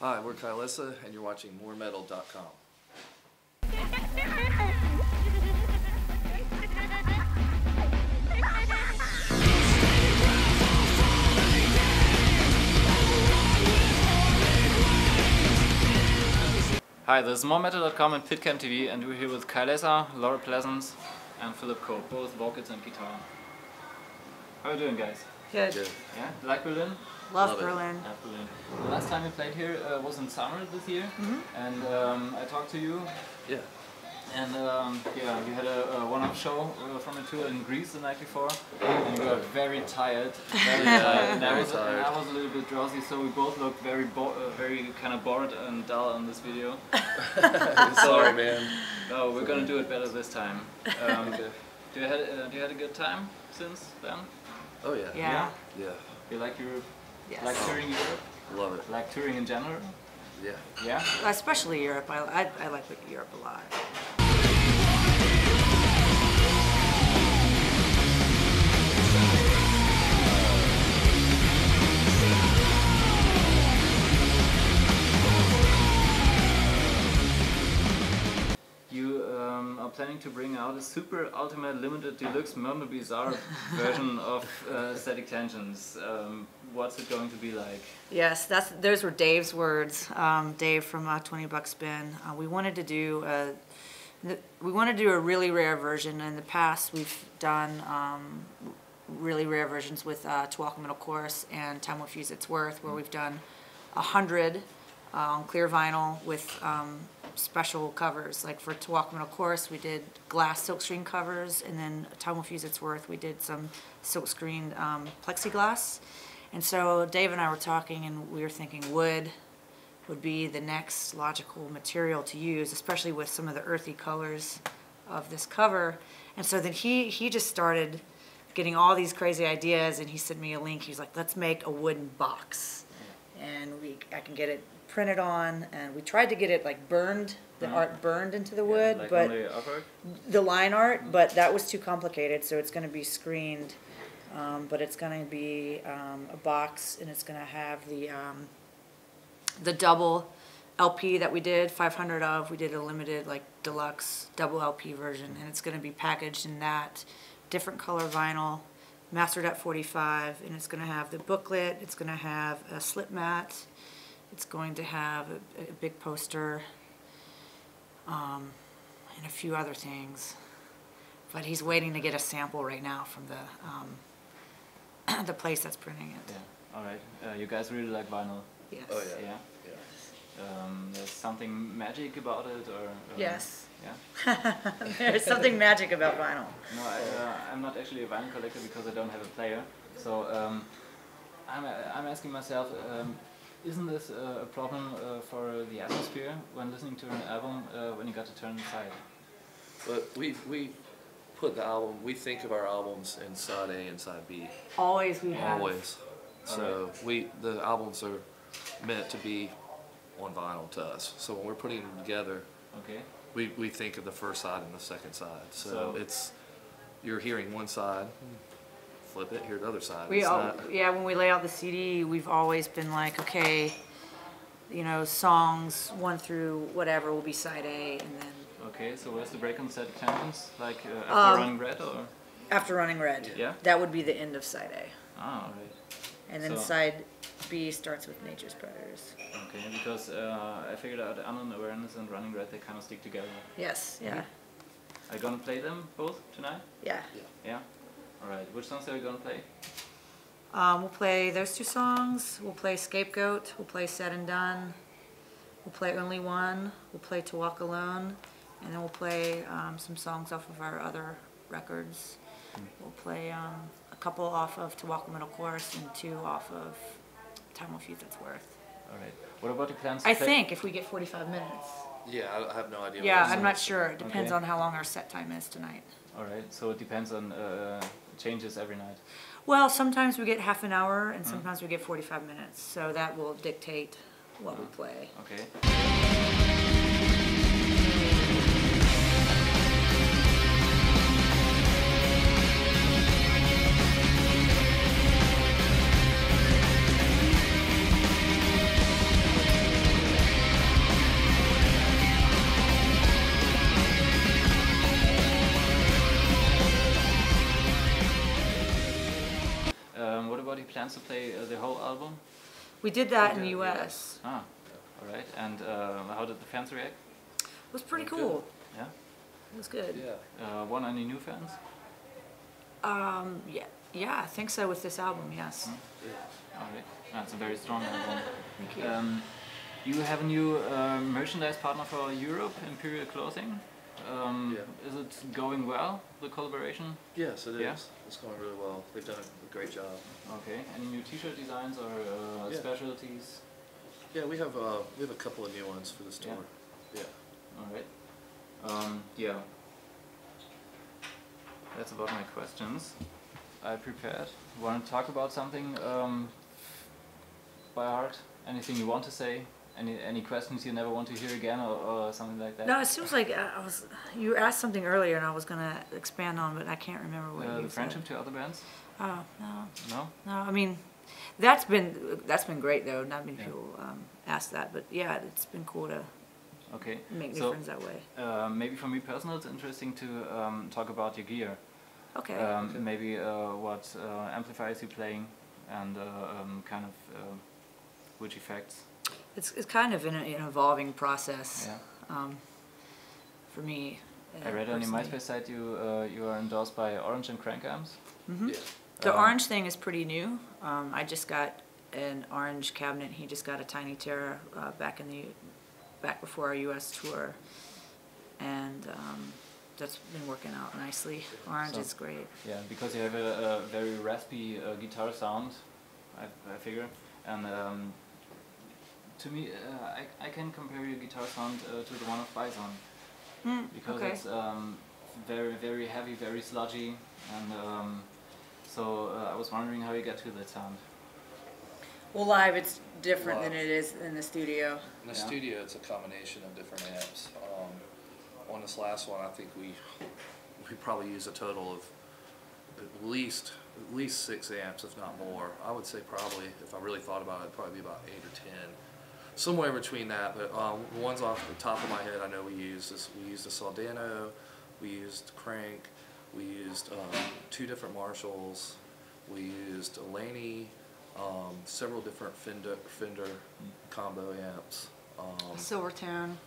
Hi, we're Kylesa, and you're watching moremetal.com. Hi, this is moremetal.com and PitCam TV, and we're here with Kylesa, Laura Pleasance, and Phillip Cope, both vocals and guitar. How are you doing, guys? Good. Yeah? Like Berlin? Love Berlin. Love Berlin. The last time we played here was in summer this year, and I talked to you. Yeah. And yeah, you had a one-off show from a tour in Greece the night before, and you were very tired. Very tired. And I was a little bit drowsy, so we both looked very kind of bored and dull on this video. Sorry, man. No, we're gonna do it better this time. Okay. Do you had a good time since then? Oh yeah. Yeah. Yeah. You like Europe? Yes. Like touring Europe? Love it. Like touring in general? Yeah. Yeah? Especially Europe. I like Europe a lot. You are planning to bring out a super ultimate limited deluxe Murmur Bizarre version of Static Tensions. What's it going to be like? Yes, those were Dave's words. Dave from 20 Buck Spin. We wanted to do a really rare version. In the past, we've done really rare versions with To Walk a Middle Chorus and Time Will Fuse Its Worth, where we've done 100 on clear vinyl with special covers. Like for To Walk a Middle Chorus, we did glass silkscreen covers, and then Time Will Fuse Its Worth, we did some silkscreen plexiglass. And so Dave and I were talking, and we were thinking wood would be the next logical material to use, especially with some of the earthy colors of this cover. And so then he just started getting all these crazy ideas, and he sent me a link. He's like, let's make a wooden box. And I can get it printed on, and we tried to get it like burned, the art burned into the wood, like but the line art, but that was too complicated, so it's going to be screened. But it's going to be a box, and it's going to have the double LP that we did, 500 of. We did a limited, like, deluxe double LP version, and it's going to be packaged in that different color vinyl, mastered at 45, and it's going to have the booklet. It's going to have a slip mat. It's going to have a big poster, and a few other things. But he's waiting to get a sample right now from the place that's printing it. Yeah. All right. You guys really like vinyl. Yes. Oh yeah. Yeah. There's something magic about it, or yes. Yeah. There's something magic about vinyl. No, I'm not actually a vinyl collector because I don't have a player. So I'm asking myself, isn't this a problem for the atmosphere when listening to an album when you got to turn inside? But we put the album. We think of our albums in side A and side B. Always we have. Always. So the albums are meant to be on vinyl to us. So when we're putting them together, we think of the first side and the second side. So it's you're hearing one side, flip it, hear the other side. Yeah, when we lay out the CD, we've always been like, okay, you know, songs 1 through whatever will be side A, and then. Okay, so where's the break on Static Tensions? Like after Running Red, or? After Running Red. Yeah. That would be the end of side A. Ah, right. And then side B starts with Nature's Predators. Okay, because I figured out Unknown Awareness and Running Red, they kind of stick together. Yes, yeah. Are you gonna play them both tonight? Yeah. Yeah? Alright, which songs are you gonna play? We'll play those 2 songs. We'll play Scapegoat. We'll play Said and Done. We'll play Only One. We'll play To Walk Alone. And then we'll play some songs off of our other records. We'll play a couple off of To Walk a Middle Chorus and 2 off of Time Will Fuse Its Worth. Alright. What about the plans? I think if we get 45 minutes. Yeah, I have no idea. Yeah, I'm not sure. It depends on how long our set time is tonight. Alright, so it depends on changes every night. Well, sometimes we get half an hour and sometimes we get 45 minutes. So that will dictate what we play. Okay. already plans to play the whole album? We did that in the US. Ah, all right. And how did the fans react? It was pretty cool. Yeah? It was good. Yeah. Won any new fans? Yeah, I think so with this album, yes. Yeah. All right. That's a very strong album. Thank you. You have a new merchandise partner for Europe, Imperial Clothing. Is it going well, the collaboration? Yes, it is. Yeah? It's going really well. They've done a great job. Okay. Any new T-shirt designs or specialties? Yeah, we have a couple of new ones for this tour. Yeah. All right. Yeah. That's about my questions. I prepared. Want to talk about something by heart? Anything you want to say? Any questions you never want to hear again, or something like that? No, it seems like you asked something earlier and I was gonna expand on, but I can't remember what you said. The friendship to other bands? Oh, no. No? No, I mean, that's been great though. Not many people ask that, but yeah, it's been cool to make new friends that way. Maybe for me personally, it's interesting to talk about your gear. Okay. Maybe what amplifiers you're playing, and kind of which effects. It's kind of an evolving process. Yeah. For me. I read on your MySpace site you are endorsed by Orange and Crank Amps. Mm-hmm. Yeah. The Orange thing is pretty new. I just got an Orange cabinet. He just got a tiny Terra back before our U.S. tour, and that's been working out nicely. Orange is great. Yeah, because you have a very raspy guitar sound, I figure, and to me, I can compare your guitar sound to the one of Bison, because it's very, very heavy, very sludgy, and so I was wondering how you get to that sound. Well, live it's different than it is in the studio. In the studio, it's a combination of different amps. On this last one, I think we probably use a total of at least 6 amps, if not more. I would say probably, if I really thought about it, probably be about 8 or 10, somewhere between that. But the ones off the top of my head, I know we used a Soldano, we used Crank, we used 2 different Marshalls, we used a Laney, several different Fender combo amps. Silvertone.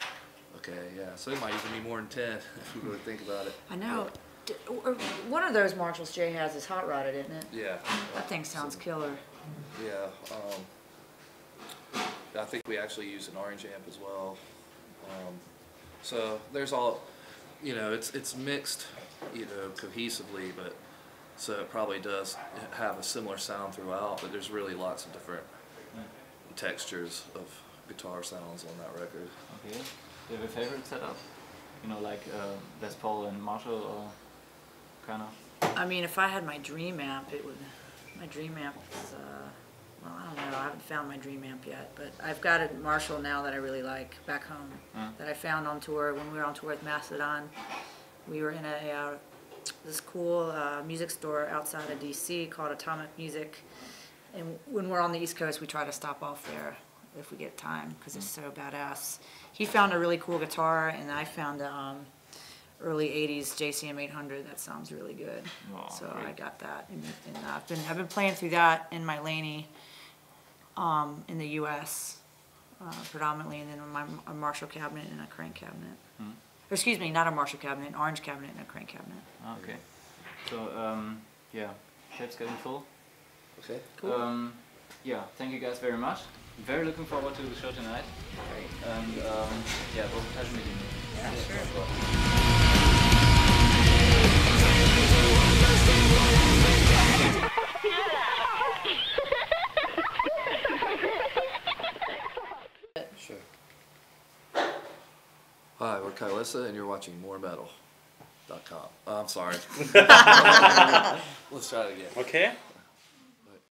Okay, yeah, so it might even be more than 10 if you really think about it. I know. One of those Marshalls Jay has is hot rodded, isn't it? Yeah. That thing sounds killer. Yeah. I think we actually use an Orange amp as well. So there's all, it's mixed, cohesively, but so it probably does have a similar sound throughout, but there's really lots of different textures of guitar sounds on that record. Okay. Do you have a favorite setup? Like Les Paul and Marshall, or kind of? I mean, if I had my dream amp, my dream amp is, well, I don't know, I haven't found my dream amp yet, but I've got a Marshall now that I really like back home, that I found on tour. When we were on tour with Mastodon, we were in this cool music store outside of DC called Atomic Music, and when we're on the East Coast, we try to stop off there if we get time, because it's so badass. He found a really cool guitar, and I found a early 80s JCM 800 that sounds really good. Oh, so great. I got that, and I've been playing through that in my Laney in the US predominantly, and then a Marshall cabinet and a Crank cabinet. Or excuse me, not a Marshall cabinet, an Orange cabinet and a Crank cabinet. Okay. So yeah, tape's getting full. Okay. Cool. Yeah, thank you guys very much. Very looking forward to the show tonight. Great. And yeah, it was a pleasure meeting you. Yeah, sure. Sure. Hi, we're Kylesa, and you're watching moremetal.com. I'm sorry. Let's try it again. Okay.